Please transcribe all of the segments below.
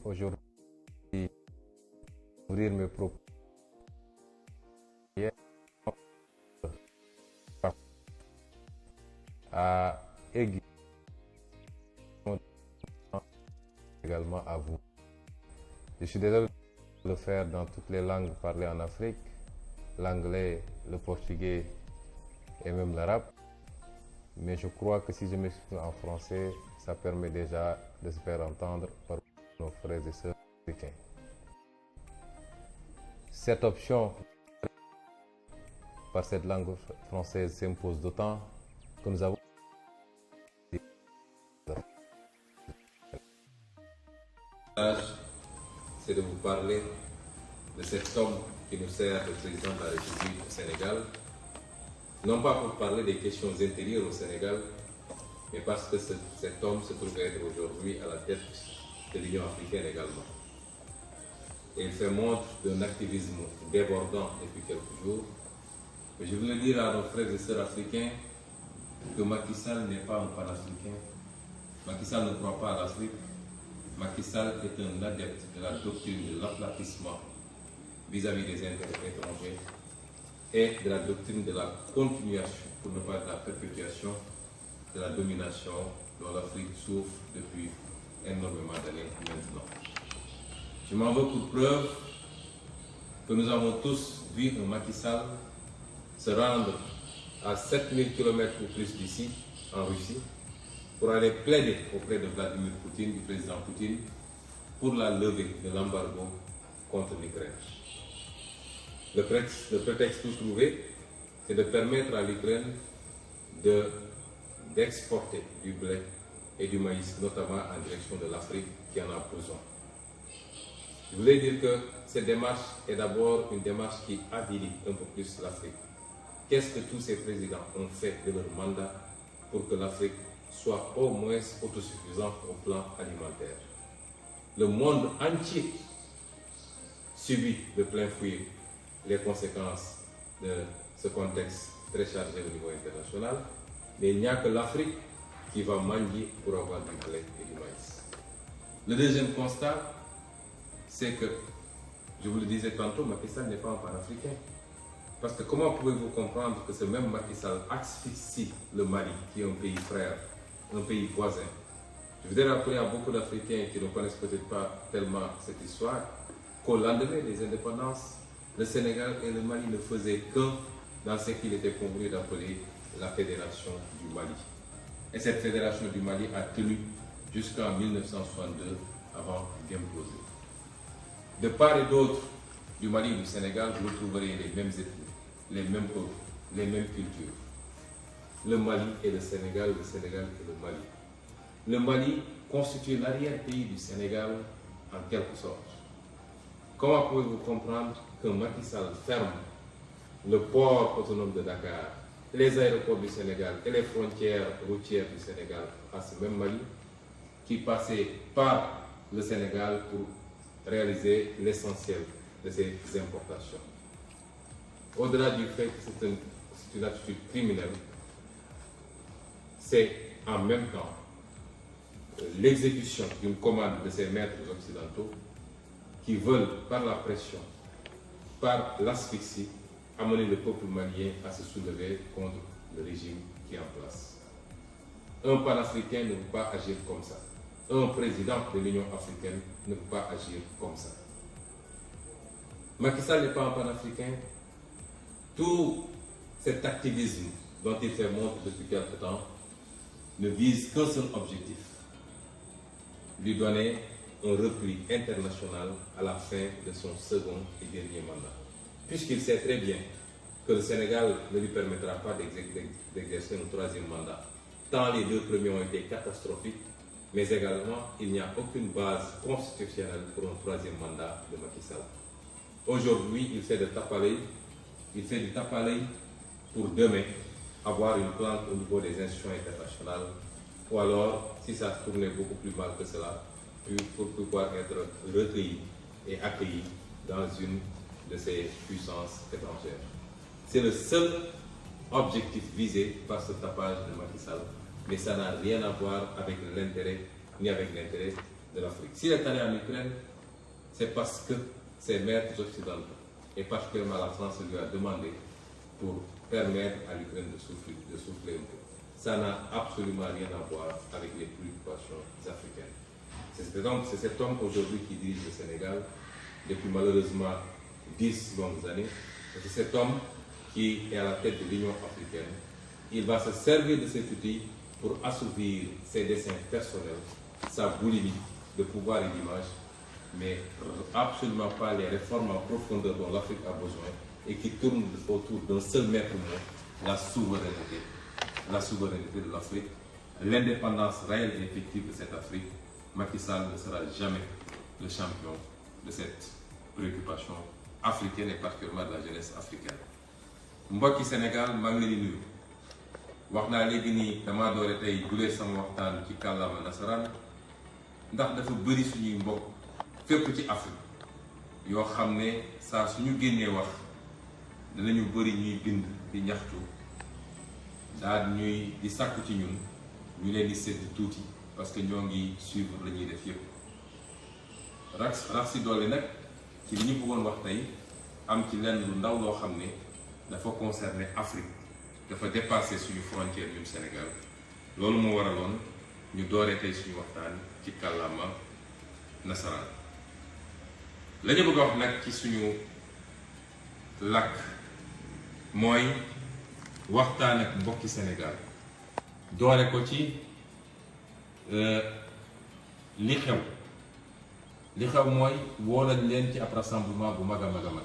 aujourd'hui ouvrir mes propos à aiguiller également à vous. Je suis désolé de le faire dans toutes les langues parlées en Afrique, l'anglais, le portugais et même l'arabe. Mais je crois que si je m'exprime en français, ça permet déjà de se faire entendre par nos frères et sœurs africains. Cette option par cette langue française s'impose d'autant que nous avons c'est de vous parler de cet homme qui nous sert de président de la République au Sénégal, non pas pour parler des questions intérieures au Sénégal, mais parce que cet homme se trouve être aujourd'hui à la tête de l'Union africaine également. Et il fait montre d'un activisme débordant depuis quelques jours. Mais je voulais dire à nos frères et sœurs africains que Macky Sall n'est pas un panafricain. Macky Sall ne croit pas à l'Afrique. Macky Sall est un adepte de la doctrine de l'aplatissement vis-à-vis des intérêts étrangers et de la doctrine de la continuation, pour ne pas dire de la perpétuation, de la domination dont l'Afrique souffre depuis énormément d'années maintenant. Je m'en veux pour preuve que nous avons tous vu un Macky Sall se rendre à 7000 km ou plus d'ici, en Russie, pour aller plaider auprès de Vladimir Poutine, du président Poutine, pour la levée de l'embargo contre l'Ukraine. Le prétexte tout trouvé, c'est de permettre à l'Ukraine d'exporter du blé et du maïs, notamment en direction de l'Afrique qui en a besoin. Je voulais dire que cette démarche est d'abord une démarche qui habilite un peu plus l'Afrique. Qu'est-ce que tous ces présidents ont fait de leur mandat pour que l'Afrique soit au moins autosuffisante au plan alimentaire? Le monde entier subit de plein fouet les conséquences de ce contexte très chargé au niveau international, mais il n'y a que l'Afrique qui va mendier pour avoir du blé et du maïs. Le deuxième constat, c'est que, je vous le disais tantôt, Macky Sall n'est pas un panafricain. Parce que comment pouvez-vous comprendre que ce même Macky Sall asphyxie le Mali, qui est un pays frère, un pays voisin? Je voudrais rappeler à beaucoup d'Africains qui ne connaissent peut-être pas tellement cette histoire, qu'au lendemain des indépendances, le Sénégal et le Mali ne faisaient qu'un dans ce qu'il était convenu d'appeler la Fédération du Mali. Et cette Fédération du Mali a tenu jusqu'en 1962 avant d'imploser. De part et d'autre du Mali et du Sénégal, vous trouverez les mêmes ethnies, les mêmes peuples, les mêmes cultures. Le Mali et le Sénégal et le Mali. Le Mali constitue l'arrière-pays du Sénégal en quelque sorte. Comment pouvez-vous comprendre qu'un Macky Sall ferme le port autonome de Dakar, les aéroports du Sénégal et les frontières routières du Sénégal à ce même Mali qui passait par le Sénégal pour réaliser l'essentiel de ces importations? Au-delà du fait que c'est une attitude criminelle, c'est en même temps l'exécution d'une commande de ces maîtres occidentaux qui veulent, par la pression, par l'asphyxie, amener le peuple malien à se soulever contre le régime qui est en place. Un panafricain ne peut pas agir comme ça. Un président de l'Union africaine ne peut pas agir comme ça. Macky Sall n'est pas un panafricain. Tout cet activisme dont il fait montre depuis quelque temps ne vise qu'un seul objectif: lui donner un repli international à la fin de son second et dernier mandat. Puisqu'il sait très bien que le Sénégal ne lui permettra pas d'exercer un troisième mandat, tant les deux premiers ont été catastrophiques, mais également il n'y a aucune base constitutionnelle pour un troisième mandat de Macky Sall. Aujourd'hui, il fait du tape-à-l'œil pour demain avoir une plante au niveau des institutions internationales, ou alors, si ça se tournait beaucoup plus mal que cela, pour pouvoir être recueilli et accueilli dans une de ces puissances étrangères. C'est le seul objectif visé par ce tapage de Macky Sall, mais ça n'a rien à voir avec l'intérêt, ni avec l'intérêt de l'Afrique. S'il est allé en Ukraine, c'est parce que ses maîtres occidentaux, et particulièrement la France, lui a demandé pour permettre à l'Ukraine de souffler un peu. Ça n'a absolument rien à voir avec les préoccupations africaines. C'est cet homme aujourd'hui qui dirige le Sénégal depuis malheureusement 10 longues années. C'est cet homme qui est à la tête de l'Union africaine. Il va se servir de cet outil pour assouvir ses desseins personnels, sa boulimie de pouvoir et d'image, mais absolument pas les réformes en profondeur dont l'Afrique a besoin et qui tournent autour d'un seul maître mot, la souveraineté de l'Afrique, l'indépendance réelle et effective de cette Afrique. Macky Sall ne sera jamais le champion de cette préoccupation africaine et particulièrement de la jeunesse africaine. mbokki Sénégal maa ngi leen di nuyu wax naa léegi nii damaa doore tey gulee sama waxtaan ci kàllaama nasaraan ndax dafa bëri suñuy mbokk fépp ci Afrique yoo xam ne saa suñu génnee wax danañu bëri ñuy bind di ñaxtu daal ñuy di sàkku ci ñun ñu leen di sédd tuuti parce que ñoo ngi suivre la ñuy def yépp rax si doole nag ci li ñu bëggoon wax tey am ci lenn lu ndaw loo xam ne dafa concerner Afrique dafa dépasser suñu frontière ñun Sénégal loolu moo waraloon ñu dooree tey suñu waxtaan ci kàllaama nasaraan la ñu bëgg a wax nag ci suñu làkk mooy waxtaan ak mbokki Sénégal doore ko ci li xew mooy woo nañ leen ci ab rassemblement bu mag a mag a mag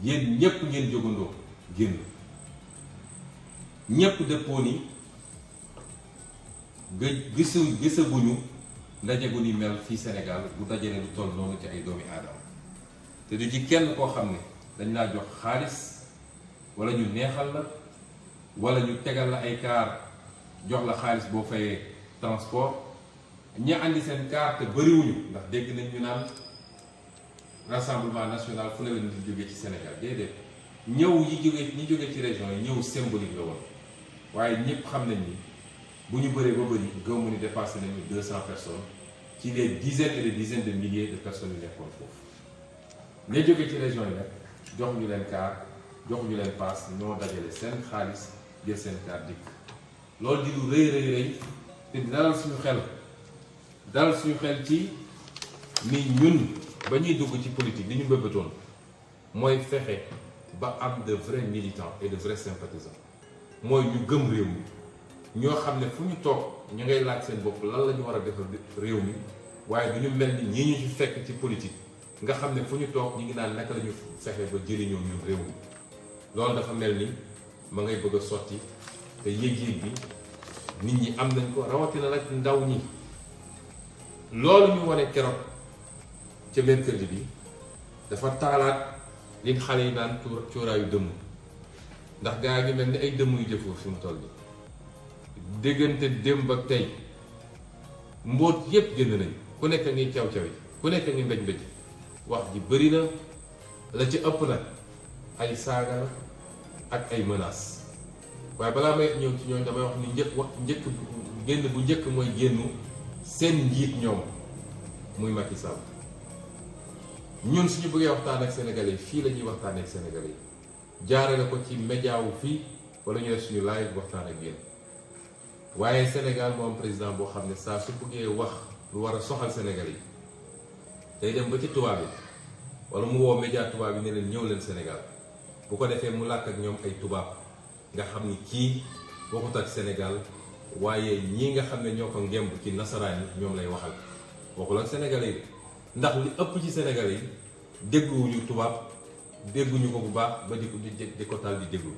yéen ñépp ngeen jógandoo génn ñépp dëppoo ni gisaguñu ndaje gu ni mel fii Sénégal bu dajale lu toll noonu ci ay doomi aadama te du ci kenn koo xam ne dañ laa jox xaalis wala ñu neexal la wala ñu tegal la ay kaar jox la xaalis boo fayee transport ñi andi seen kaar te bëriwuñu ndax dégg nañ ñu naan rassemblement national fu ne la nit di jóge ci Sénégal déedéet ñëw ñi jóge ci région yi ñëw symbolique la woon waaye ñëpp xam nañ ni bu ñu bëree ba bëri gëmu ni dépassé nañu 200 personnes ci les dizaines et des dizaines de milliers de personnes yu nekkoon foofu ña jóge ci région yi nag jox ñu leen kaar jox ñu leen paas ñoo dajale seen xaalis jël seen kaar dikk loolu di lu rëy te dalal suñu xel ci ni ñun ba ñuy dugg ci politique li ñu mbëbbatoon mooy fexe ba am de vrais militants et de vrais sympathisants mooy ñu gëm réew mi ñoo xam ne fu ñu toog ñu ngay laaj seen bopp lan la ñu war a defal réew mi waaye du ñu mel ni ñii ñu ci fekk ci politique nga xam ne fu ñu toog ñu ngi naan naka la ñu fexe ba jëriñoo ñun réew mi loolu dafa mel ni ma ngay bëgg a sotti te yëg-yëg bi nit ñi am nañ ko rawatina nag ndaw ñi loolu ñu wane keroog ca mercredi bi dafa taalaat li xale yi naan cuuraayu dëmm ndax gaa yi mel ni ay dëmm yu jëfoo fi mu toll nii déggante démb ak tey mbóot yépp génn nañ ku nekk ngi caw-caw yi ku nekk ngi mbéj-mbéj wax ji bëri na la ci ëpp nag ay saaga ak ay menaces waaye balaa may ñëw ci ñooñu damay wax ni génn bu njëkk mooy génnu seen njiit ñoom muy Macky Sall ñun suñu bëggee waxtaan ak sénégalais fii la ñuy waxtaan ak sénégalais yi jaarale ko ci média wu fii wala ñu def suñu live waxtaan ak yéen waaye Sénégal moo am président boo xam ne saa su bëggee wax lu war a soxal sénégalais yi day dem ba ci tubaab yi wala mu woo média tubaab yi ne leen ñëw leen Sénégal bu ko defee mu làkk ak ñoom ay tubaab nga xam ni kii waxut ak Sénégal waaye ñii nga xam ne ñoo ko ngemb ci nasaraan yi ñoom lay waxal waxul ak sénégalais yi ndax li ëpp ci sénégalais yi dégguwuñu tubaab dégguñu ko bu baax ba di ko tal di déglu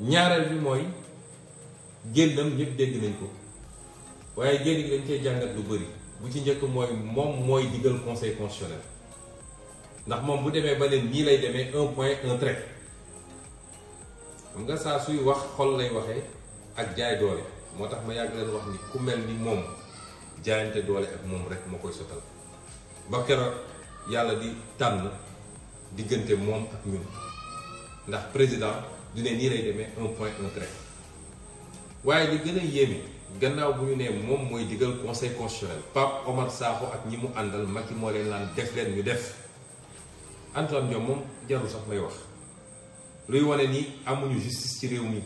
ñaareel bi mooy génnam ñëpp dégg nañ ko waaye génn gi dañ cee jàngat lu bëri bu ci njëkk mooy moom mooy digal conseil constitutionnel ndax moom bu demee ba ne nii lay demee un point un trait xam nga saa suy wax xol lay waxee ak jaay doole moo tax ma yàgg leen wax ni ku mel ni moom jaayante doole ak moom rek moo koy sotal ba keroog yàlla di tànn diggante moom ak ñun ndax président du ne nii lay demee un point un trait waaye li gën a yéeme gannaaw bu ñu nee moom mooy digal conseil constitutionnel Pape Omar Sakho ak ñi mu àndal Macky moo leen naan def leen ñu def Antoine Diome moom jarul sax may wax luy wane ni amuñu justice ci réew mi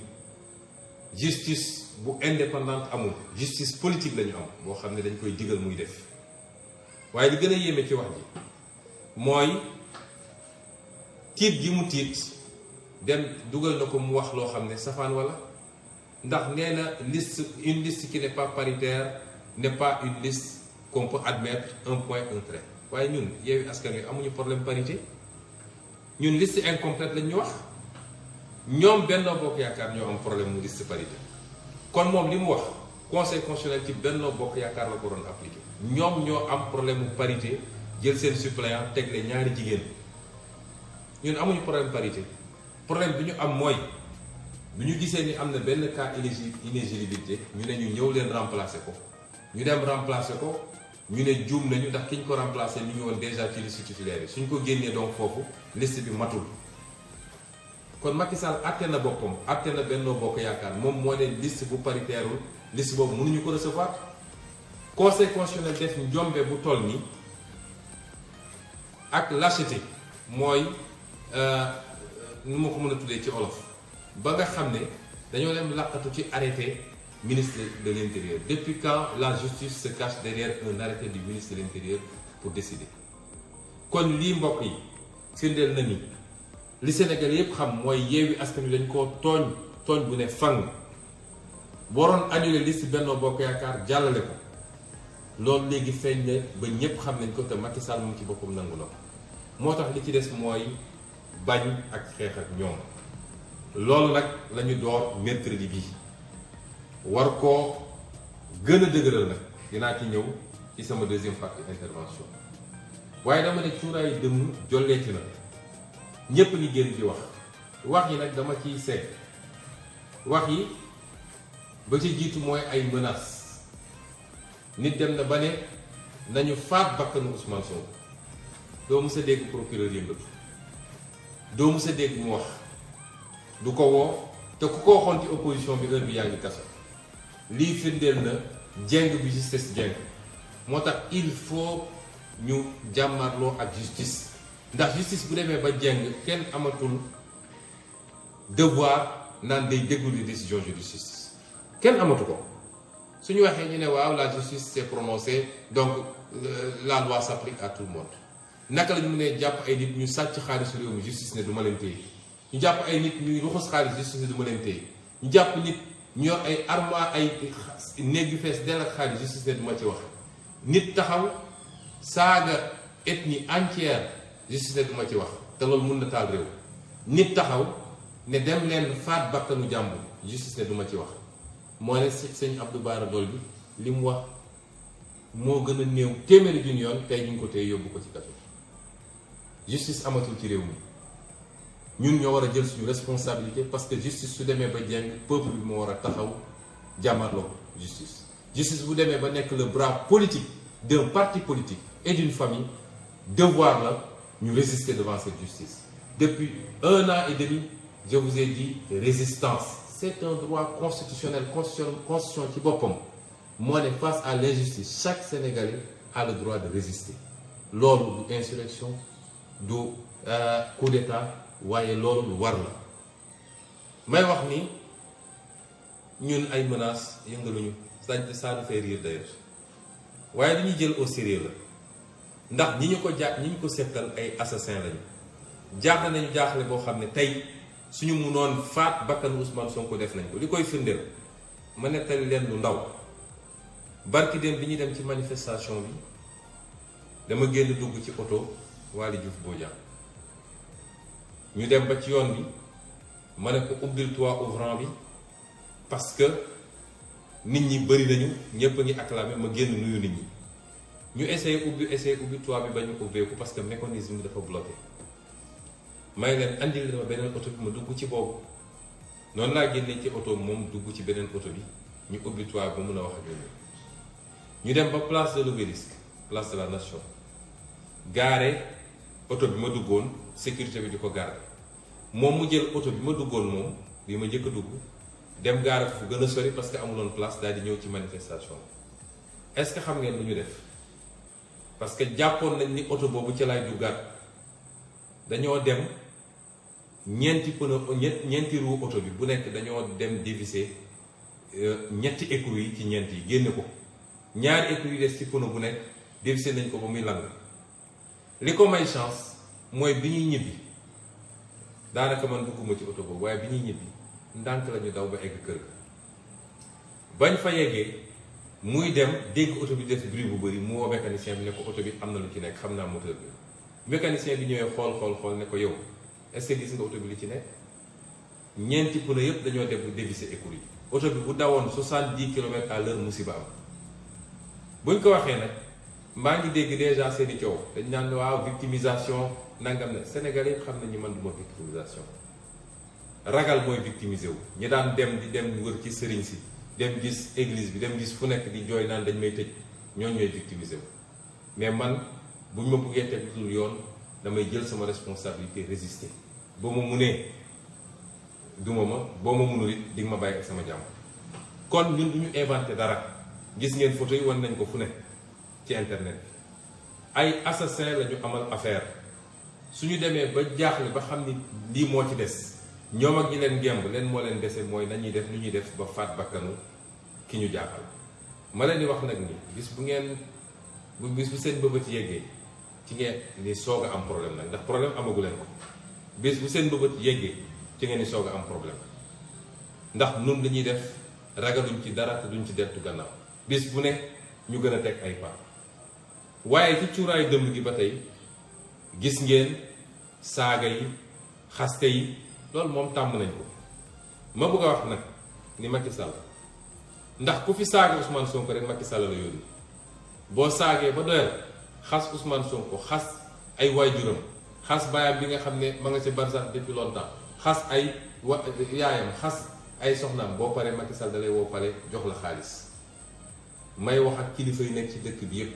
justice bu indépendante amul justice politique lañu am boo xam ne dañ koy digal muy def waaye li gën a yéeme ci wax ji mooy tiit gi mu tiit dem dugal na ko mu wax loo xam ne safaan wala ndax nee na liste une liste qui n'est pas paritaire n'est pas une liste qu'on peut admettre un point un trait waaye ñun Yewwi Askan Wi amuñu problème parité ñun liste incomplète lañ ñu wax ñoom Benno Bokk Yaakaar ñoo am problème mu liste parité kon moom li mu wax conseil constitutionnel ci Benno Bokk Yaakaar la ko doon appliqué ñoom ñoo am problème mu parité jël seen suppléant tegle ñaari jigéen ñun amuñu problème parité problème bi ñu am mooy bu ñu gisee ni am na benn cas inéligibilité ñu ne ñu ñëw leen remplacer ko ñu dem remplacer ko ñu ne juum nañu ndax ki ñu ko remplacer ñu ngi woon déjà ci liste titulaire yi suñ ko génnee donc foofu liste bi matul kon Macky Sall àtte na boppam àtte na Benno Bokk Yaakaar moom moo ne liste bu paritairul liste boobu mënuñu ko recevoir conseil constitutionnel def njombe bu toll nii ak lâcheté mooy nu ma ko mën a tuddee ci olof ba nga xam ne dañoo dem làqatu ci arrêté ministre de l'Intérieur depuis quand la justice se cache derrière un arrêté du ministre de l'Intérieur pour décider kon lii mbokk yi firndeel na ni li Sénégal yépp xam mooy Yewwi Askan Wi dañ koo tooñ bu ne fang waroon annuler liste Benno Bokk Yaakaar jàllale ko loolu léegi feeñ ne ba ñépp xam nañ ko te Macky Sall moom ci boppam nangu na ko moo tax li ci des mooy bañ ak xeex ak ñoom loolu nag lañu door mercredi bi war koo gën a dëgëral nag dinaa ci ñëw ci sama deuxième partie intervention waaye dama ne cuuraayu dëmm jolleeti na ñépp ngi génn di wax yi nag dama ciy seet wax yi ba ci jiitu mooy ay menaces nit dem na ba ne nañu faat bakkanu Ousmane Sonko doo mës a dégg procureur yëngatu doo mës a dégg mu wax du ko woo te ku ko waxoon ci opposition bi heure bi yaa ngi kaso lii firndeel na jeng bi justice jeng moo tax il faut ñu jàmmarloo ak justice ndax justice bu demee ba jeng kenn amatul devoir naan day déglu di décision de justice kenn amatu ko suñu waxee ñu ne waaw la justice s'est prononcée donc la loi s'applique à tout le monde naka la ñu mënee jàpp ay nit ñu sàcc xaalisu réew mi justice ne du ma leen téye ñu jàpp ay nit ñuy ruxus xaalis justice ne du ma leen téye ñu jàpp nit ñu yor ay armoire ay néeg yu fees dell ak xaalis justice ne du ma ci wax nit taxaw saaga ethnie entière justice ne du ma ci wax te loolu mun na taal réew nit taxaw ne dem leen faat bakkanu jàmbur justice ne du ma ci wax moo ne sëñ Abdou Bara Dolly bi li mu wax moo gën a néew téeméeri junni yoon tey ñu ngi ko tey yóbbu ko ci kaso justice amatul ci réew mi ñun ñoo war a jël suñu responsabilité parce que justice su demee ba jeng peuple bi moo war a taxaw jàmmarloo justice justice bu demee ba nekk le bras politique d'un parti politique et d'une famille devoir la ñu résister devant cette justice depuis 1 an et demi je vous ai dit résistance c'est un droit constitutionnel constitution ci boppam moo ne face à l'injustice chaque Sénégalais a le droit de résister loolu du insurrection du coup d'état waaye loolu lu war la may wax ni ñun ay menaces yëngaluñu ça nous fait rire d'ailleurs waaye dañuy jël au sérieux la ndax ñi ñu ko settal ay assassins lañu jaaxle nañu jaaxle boo xam ne tey suñu mënoon faat bakkanu Ousmane Sonko def nañ ko li koy firndeel ma nettali leen lu ndaw barki dem bi ñuy dem ci manifestation bi dama génn dugg ci oto Waly Diouf Bodian ñu dem ba ci yoon bi ma ne ko ubbil toit ouvrant bi parce que nit ñi bëri nañu ñëpp a ngi acclamé ma génn nuyu nit ñi ñu essayé ubbi toit bi ba ñu ubbeeku parce que mécanisme bi dafa bloqué may leen andil leen ma beneen oto bi ma dugg ci boobu noonu laa génnee ci oto moom dugg ci beneen oto bi ñu ubbi toit bi ba mun a wax ak ñoom ñu dem ba place de l'Obélisque place de la Nation gaare oto bi ma duggoon sécurité bi di ko garde moom mu jël oto bi ma duggoon moom bi ma njëkk a dugg dem gaara fu gën a sori parce que amuloon place daal di ñëw ci manifestation est-ce que xam ngeen lu ñu def parce que jàppoon nañ ni oto boobu ci lay duggaat dañoo dem ñeenti pneu ñeenti roue oto bi bu nekk dañoo dem dévisser ñetti écrou yi ci ñeent yi génne ko ñaari écrou yi des ci pneu bu nekk dévisser nañ ko ba muy lang li ko may chance mooy bi ñuy ñibbi daanaka man dugguma ci oto boobu waaye bi ñuy ñibbi ndànk la ñu daw ba egg kër ga bañ fa yeggee muy dem dégg oto bi def bruit bu bëri mu woo mécanicien bi ne ko oto bi am na lu ci nekk xam naa moteur bi mécanicien bi ñëwee xool ne ko yow est-ce que gis nga oto bi li ci nekk ñeenti pneu yëpp dañoo dem bu dévisser écrou yi oto bi bu dawoon 70 km à l'heure musiba am buñ ko waxee nag maa ngi dégg déjà seeni coow dañ naan waaw victimisation nangam ne Sénégalais yëpp xam nañ ni man du ma victimisation ragal mooy victimisé wu ñi daan dem wër ci sëriñ si dem gis église bi dem gis fu nekk di jooy naan dañ may tëj ñooñu ñooy victimisé wu mais man buñ ma buggee teg lu yoon damay jël sama responsabilité résister boo ma munee duma ma boo ma munul it di nga ma bàyyi ak sama jàmm kon ñun du ñu inventé dara gis ngeen photo yi wan nañ ko fu ne ci internet bi ay assassin la ñu amal affaire suñu demee ba jaaxle ba xam ni lii moo ci des ñoom ak ñi leen gemb leen moo leen dese mooy nañuy def lu ñuy def ba faat bakkanu ki ñu jaaxal ma leen di wax nag ni bis bu seen bëbët yeggee ci ngeen ni soog a am problème nag ndax problème amagu leen ko bis bu seen bëbët yeggee ci ngeen ni soog a am problème ndax nun li ñuy def ragaluñ ci dara te duñ ci deltu gannaaw bis bu ne ñu gën a teg ay pas waaye ci cuuraayu dëmb gi ba tey gis ngeen saaga yi xaste yi loolu moom tàmm nañ ko ma bëgg a wax nag ni Macky Sall ndax ku fi saaga Ousmane Sonko rek Macky Sall la yónni boo saagee ba doyal xas Ousmane Sonko xas ay waajuram xas baayam bi nga xam ne ma nga ci barsax depuis longtemps xas ay yaayam xas ay soxnaam boo paree Macky Sall da lay woo pare jox la xaalis may wax ak kilifa yi nekk ci dëkk bi yépp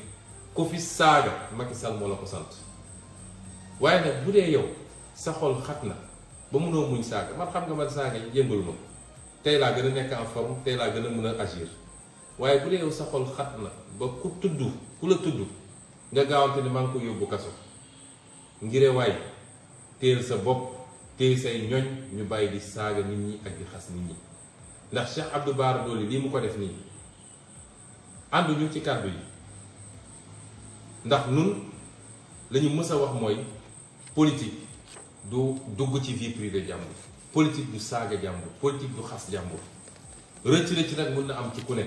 ku fi saaga Macky Sall moo la ko sant waaye nag bu dee yow sa xol xat na ba mënoo muñ saaga man xam nga man saaga yi jëmbalu ma tey laa gën a nekk en forme tey laa gën a mën a agir waaye bu dee yow sa xol xat na ba ku la tudd nga gaawante ni maa ngi ko yóbbu kaso ngire waay téel sa bopp téel say ñoñ ñu bàyyi di saaga nit ñi ak di xas nit ñi ndax Cheikh Abdou Bara Dolly lii mu ko def nii ànduñu ci kàddu yi ndax nun lañu mës a wax mooy politique du dugg ci vie privée jàmbur politique du saaga jàmbur politique du xas jàmbur rëcc nag mën na am ci ku ne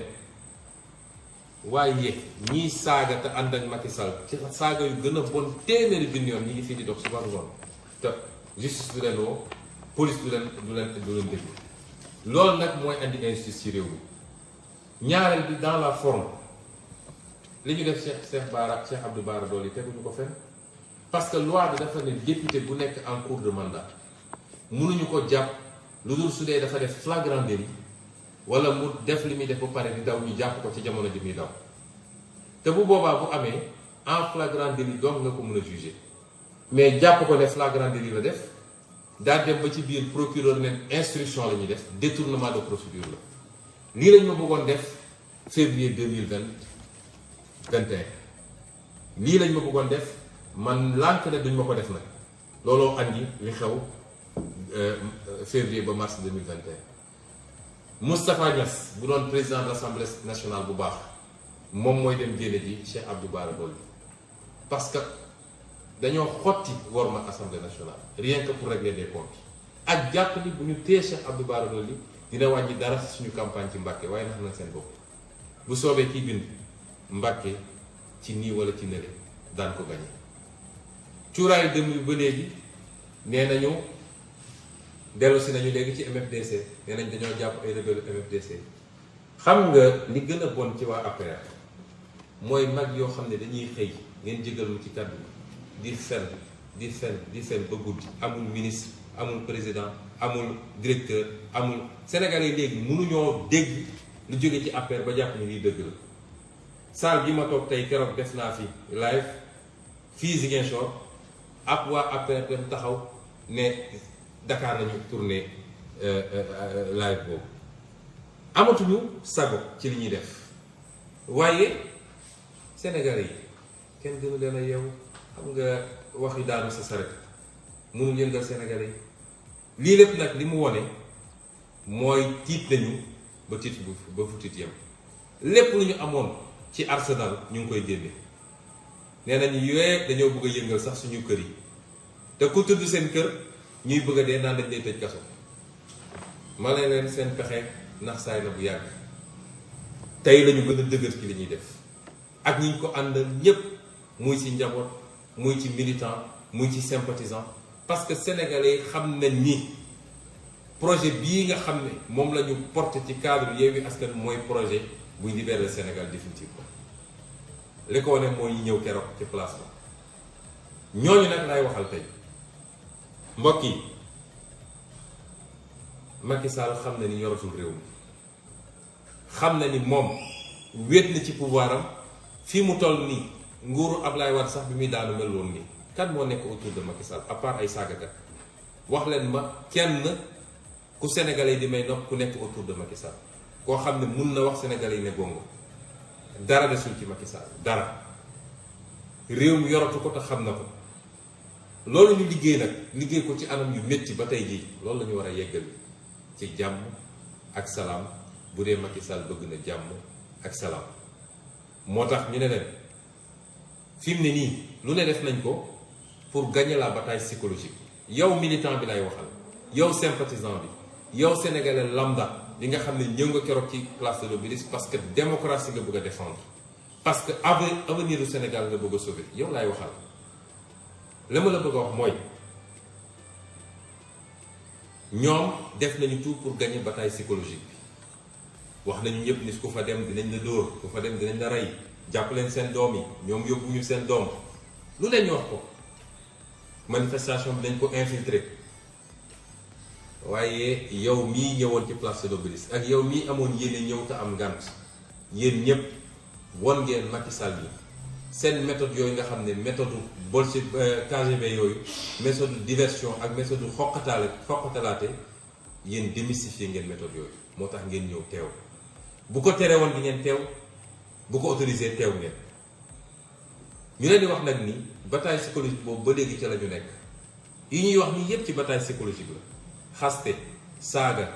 waaye ñiy saaga te ànd ak Macky Sall ci saaga yu gën a bon téeméeri junni yoon ñi ngi fii di dox suba ngoon te justice du leen woo police du leen déglu loolu nag mooy andi injustice ci réew mi ñaareel bi dans la forme li ñu def Cheikh Abdou Bara Dolly teguñu ko fenn parce que loi bi dafa ne député bu nekk en cours de mandat mënuñu ko jàpp lu dul su dee dafa def flagrant délit wala mu def li muy def ba pare di daw ñu jàpp ko ci jamono ji muy daw te bu boobaa bu amee en flagrant délit donc nga ko mën a juger mais jàpp ko ne flagrant délit la def daa dem ba ci biir procureur ne instruction la ñuy def détournement de procédure la lii lañ ma bëggoon def février 2021 lii lañ ma bëggoon def man lànk ne duñ ma ko def nag looloo andi li xew février ba mars 2021 Moustapha Niass bu doon président de l'Assemblée nationale bu baax moom mooy dem génne ji Cheikh Abdou Bara Dolly parce que dañoo xotti worma Assemblée nationale rien que pour régler des comptes ak jàpp ni bu ñu téye Cheikh Abdou Bara Dolly dina wàññi dara suñu campagne ci Mbàkke waaye nax na seen bopp bu soobee kii bind Mbàkke ci nii wala ci nële daan ko gañe cuuraayu dem yu ba léegi nee nañu dellu si nañu léegi ci MFDC nee nañ dañoo jàpp ay rebelle MFDC xam nga li gën a bon ci waa APR mooy mag yoo xam ne dañuy xëy ngeen jégal mu ci kàddu di fen ba guddi amul ministre amul président amul directeur amul Sénégalais yi léegi mënuñoo dégg lu jóge ci APR ba jàpp ni lii dëgg la salle bi ma toog tey keroog def naa fi live fii Ziguinchor ab waa APR dem taxaw ne Dakar nañu tourné live boobu amatuñu sago ci li ñuy def waaye Sénégalais yi kenn gënu leen a yeewu xam nga wax yu daanu sa saret mënul yëngal Sénégalais yi lii lépp nag li mu wone mooy tiit nañu ba tiit ba fu tiit yem lépp lu ñu amoon ci arsenal ñu ngi koy génne nee nañu yooye dañoo bëgg a yëngal sax suñu kër yi te ku tudd seen kër ñuy bëgg a dee naan dañ lay tëj kaso ma ne leen seen pexe ndax saay na bu yàgg tey lañu gën a dëgër ci li ñuy def ak ñi ñu ko àndal ñépp muy ci njaboot muy ci militant muy ci sympathisant parce que sénégalais xam nañ ni projet bii nga xam ne moom la ñu porté ci cadre Yewwi Askan mooy projet buy libérer le Sénégal définitivement li ko wane mooy ñëw keroog ci place ba ñooñu nag lay waxal tey mbokk yi Macky Sall xam na ni yoratul réew mi xam na ni moom wéet na ci pouvoir am fii mu toll nii nguuru Ablaye Wade sax bi muy daanu mel woon nii kan moo nekk autour de Macky Sall à part ay saagakat wax leen ma kenn ku sénégalais di may nopp ku nekk autour de Macky Sall koo xam ne mun na wax sénégalais yi ne gongo dara desul ci Macky Sall dara réew mi yoratu ko te xam na ko loolu ñu liggéey nag liggéey ko ci anam yu métti ba tey jii loolu la ñu war a yeggal ci jàmm ak salaam bu dee Macky Sall bëgg na jàmm ak salaam moo tax ñu ne leen fi mu ne nii lu ne def nañ ko pour gagner la bataille psychologique yow militant bi lay waxal yow sympathisant bi yow sénégalais lambda li nga xam ne ñëw nga keroog ci place de l'Obélisque parce que démocratie nga bëgg a défendre parce que avenir du Sénégal nga bëgg a sauver yow laay waxal la ma la bëgg a wax mooy ñoom def nañu tout pour gagner bataille psychologique bi wax nañu ñëpp ni ku fa dem dinañ la dóor ku fa dem dinañ la rey jàpp leen seen doom yi ñoom yóbbuñu seen doom lu leen ñu wax ko manifestation bi dañ ko infiltrer waaye yow mii ñëwoon ci place de l'Obélisque ak yow mii amoon yéene ñëw te am ngànt yéen ñëpp won ngeen Macky Sall yi seen méthode yooyu nga xam ne méthode bolchevique KGB yooyu méthode diversion ak méthode xoqatalaate yéen démystifier ngeen méthode yooyu moo tax ngeen ñëw teew bu ko tere woon di ngeen teew bu ko autorisé teew ngeen ñu leen di wax nag ni bataille psychologique boobu ba léegi ca la ñu nekk yi ñuy wax nii yépp ci bataille psychologique la xaste saaga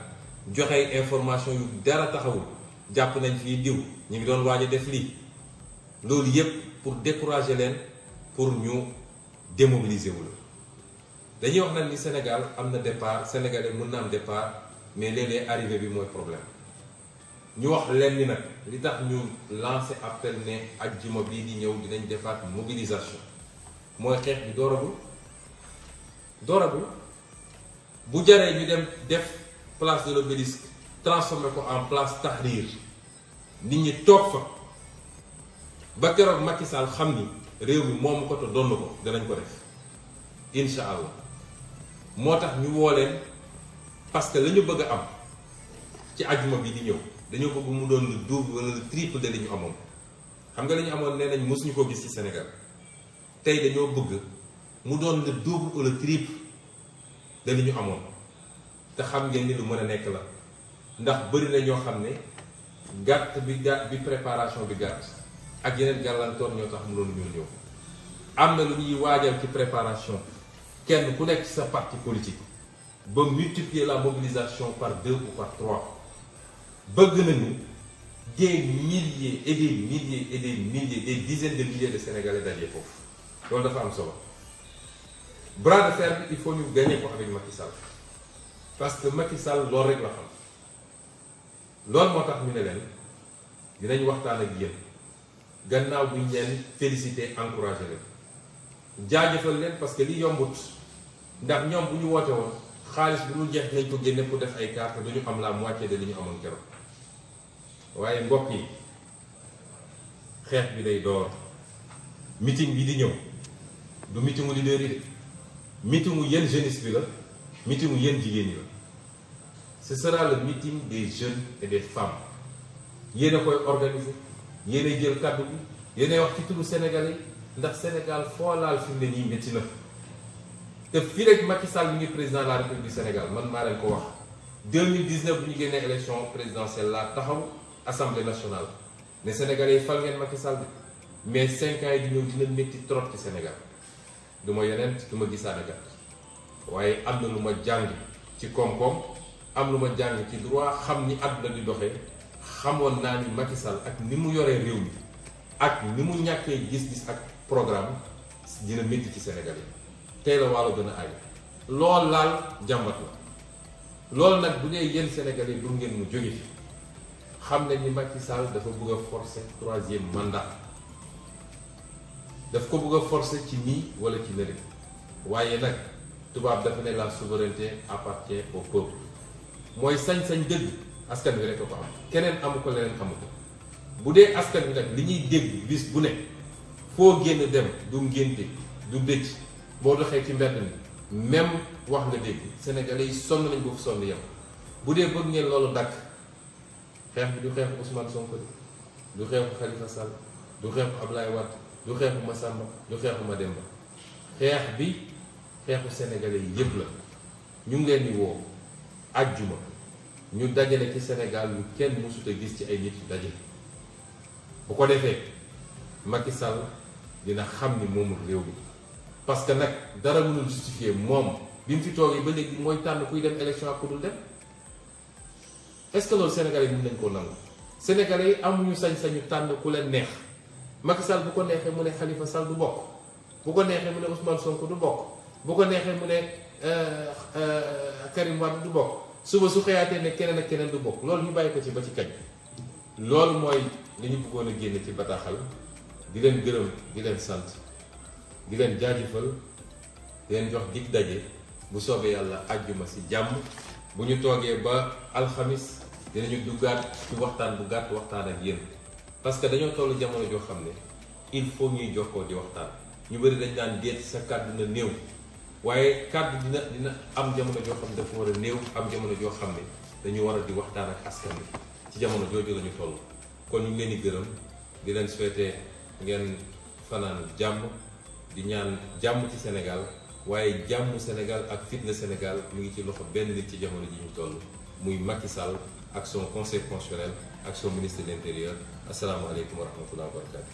joxe information yu dara taxawul jàpp nañ fii diw ñu ngi doon waaj a def lii loolu yépp pour décourager leen pour ñu démobiliser wu la dañuy wax nag ni Sénégal am na départ sénégalais mën na am départ mais léeg-léeg arrivé bi mooy problème ñu wax leen ni nag li tax ñu lancer appel ne ajjuma bii di ñëw dinañ defaat mobilisation mooy xeex bi dooragul bu jaree ñu dem def place de l'Obélisque transformé ko en place Tahrir nit ñi toog fa ba keroog Macky Sall xam ni réew mi moomu ko te donn ko danañ ko def incha allah moo tax ñu woo leen parce que la ñu bëgg a am ci ajjuma bi di ñëw dañoo bëgg mu doon le double wala le triple de li ñu amoon xam nga la ñu amoon nee nañ mosuñu ko gis ci Sénégal tey dañoo bëgg mu doon le double wala le triple de li ñu amoon te xam ngeen ni lu mën a nekk la ndax bëri na ñoo xam ne gàtt bi préparation bi gàtt ak yeneen gàllankoor ñoo tax mu doon ñëw am na lu ñuy waajal ci préparation kenn ku nekk ci sa parti politique ba multiplier la mobilisation par 2 ou par 3 bëgg nañu des milliers et des milliers et des milliers des dizaines de milliers de Sénégalais daje foofu loolu dafa am solo bras de fer bi il faut ñu gagner ko avec Macky Sall parce que Macky Sall loolu rek la xam loolu moo tax ñu ne leen dinañ waxtaan ak yéen gannaaw bu ñu leen féliciter encourager leen jaajëfal leen parce que li yombut ndax ñoom bu ñu woote woon xaalis bu ñu jeex nañ ko génne pour def ay carte duñu am la moitié de li ñu amoon keroog waaye mbokk yi xeex bi day door meeting bi di ñëw du meetingu leader yi de meetingu yéen jeunesse bi la meetingu yéen jigéen ñi la ce sera le meeting des jeunes et des femmes yéen a koy organiser yéen a jël kàddu bi yéen a wax ci turu Sénégalais ndax Sénégal foo laal fi mu ne nii métti na te fii rek Macky Sall mi ngi président de la République du Sénégal man maa leen ko wax 2019 bu ñu génnee élection présidentielle laa taxaw assemblée nationale ne Sénégalais yi fal ngeen Macky Sall mais 5 ans yi di ñëw dina métti trop ci Sénégal du ma yeneen du ma gisaane kat waaye am na lu ma jàng ci koom-koom am lu ma jàng ci droit xam ni àdduna di doxee xamoon naa ni Macky Sall ak ni mu yoree réew mi ak ni mu ñàkkee gis-gis ak programme dina métti ci Sénégal yi tey la waalo gën a aay lool laal jàmbat la loolu nag bu dee yéen Sénégalais yi du ngeen mu jóge fi xam ne ni Macky Sall dafa bëgg a forcer 3e mandat daf ko bëgg a forcer ci nii wala ci nële waaye nag tubaab dafa ne la souveraineté appartient au peuple mooy sañ-sañ dëgg askan wi rek a ko am keneen amu ko leneen amu ko bu dee askan wi nag li ñuy dégg bis bu ne foo génn dem du ngénte du dëj boo doxee ci mbedd mi même wax nga dégg Sénégalais yi sonn nañ boofu sonn yem bu dee bëgg ngeen loolu dakk xeex bi du xeexu Ousmane Sonko du xeexu Khalifa Sall du xeexu Ablaye Wade du xeexu Massamba du xeexu Mademba xeex bi xeexu Sénégalais yi yépp la ñu ngi leen di woo àjjuma ñu dajale ci Sénégal lu kenn mësut a gis ci ay nit yu daje bu ko defee Macky Sall dina xam ni moomul réew mi parce que nag dara mënul justifier moom bi mu fi toogee ba léegi mooy tànn kuy dem élection ak ku dul dem est-ce que loolu Sénégalais yi mën nañ koo nangu Sénégalais yi amuñu sañ-sañu tànn ku leen neex Macky Sall bu ko neexee mu ne Khalifa Sall du bokk bu ko neexee mu ne Ousmane Sonko du bokk bu ko neexee mu ne Karim Wade du bokk suba su xëyaatee ne keneen ak keneen du bokk loolu ñu bàyyi ko ci ba ci kañ loolu mooy li ñu bëggoon a génne ci bataaxal di leen gërëm di leen sant di leen jaajëfal di leen jox dig daje bu soobee yàlla àjjuma si jàmm bu ñu toogee ba alxamis dinañu duggaat ci waxtaan bu gàtt waxtaan ak yéen parce que dañoo toll jamono joo xam ne il faut ñuy jokkoo di waxtaan ñu bëri dañ daan déet sa kàddu na néew waaye kàddu dina am jamono joo xam ne dafa war a néew am jamono joo xam ne dañu war a di waxtaan ak askan bi ci jamono jooju la ñu toll kon ñu ngi leen di gërëm di leen souhaiter ngeen fanaan jàmm di ñaan jàmm ci Sénégal waaye jàmm Sénégal ak fitna Sénégal mu ngi ci loxo benn nit ci jamono ji ñu toll muy Macky Sall ak son conseil constitutionnel ak son ministre de l'intérieur asalaamaaleykum wa rahmatulah wa barakatu